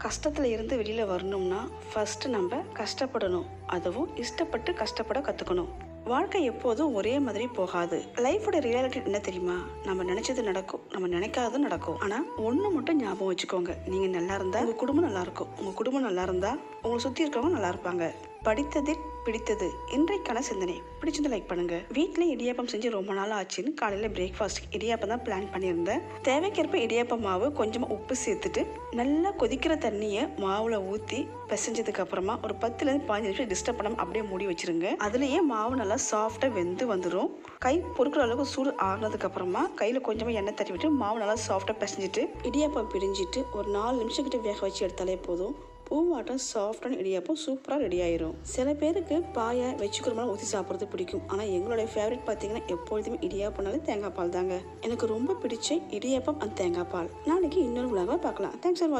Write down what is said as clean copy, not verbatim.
கஷ்டத்தில் இருந்து வெளியில் வரணும்னா ஃபஸ்ட்டு நம்ம கஷ்டப்படணும். அதுவும் இஷ்டப்பட்டு கஷ்டப்பட கற்றுக்கணும். வாழ்க்கை எப்போதும் ஒரே மாதிரி போகாது. லைஃபோட ரியாலிட்டி என்ன தெரியுமா? நம்ம நினைச்சது நடக்கும், நம்ம நினைக்காதது நடக்கும். ஆனால் ஒன்று மட்டும் ஞாபகம் வச்சுக்கோங்க, நீங்கள் நல்லா இருந்தால் உங்கள் குடும்பம் நல்லா இருக்கும். உங்கள் குடும்பம் நல்லா இருந்தால் உங்களை சுற்றி இருக்கவங்க நல்லா இருப்பாங்க. படித்ததில் பிடித்தது இன்றைக்கான சிந்தனை. பிடிச்சது லைக் பண்ணுங்க. வீட்டில் இடியாப்பம் செஞ்சு ரொம்ப நாள் ஆச்சுன்னு காலையில் பிரேக்ஃபாஸ்ட் இடியாப்பம் தான் பிளான் பண்ணியிருந்தேன். தேவைக்கேற்ப இடியாப்பம் மாவு கொஞ்சமாக உப்பு சேர்த்துட்டு நல்லா கொதிக்கிற தண்ணியை மாவில் ஊற்றி பிசைஞ்சதுக்கு அப்புறமா ஒரு 10லேருந்து 15 நிமிஷம் டிஸ்டர்ப் பண்ணாமல் அப்படியே மூடி வச்சிருங்க. அதுலேயே மாவு நல்லா சாஃப்டாக வெந்து வந்துடும். கை பொறுக்கிற அளவுக்கு சூடு ஆறுனதுக்கு அப்புறமா கையில் கொஞ்சமாக எண்ணெய் தட்டி விட்டு மாவு நல்லா சாஃப்டாக பிசைஞ்சிட்டு இடியாப்பம் பிரிஞ்சிட்டு ஒரு 4 நிமிஷம் கிட்ட வேக வச்சு எடுத்தாலே போதும். பூவாட்டம் சாஃப்டான இடியாப்பம் சூப்பராக ரெடி ஆயிரும். சில பேருக்கு பாயை வச்சுக்கிறோம்னா ஊற்றி சாப்பிட்றது பிடிக்கும். ஆனால் எங்களுடைய ஃபேவரட் பார்த்தீங்கன்னா எப்பொழுதுமே இடியாப்பம்னாலே தேங்காய் பால் தாங்க. எனக்கு ரொம்ப பிடிச்ச இடியாப்பம் அந்த தேங்காய் பால். நாளைக்கு இன்னொரு விழாவை பார்க்கலாம். தேங்க்ஸ் ஃபார் வாட்சிங்.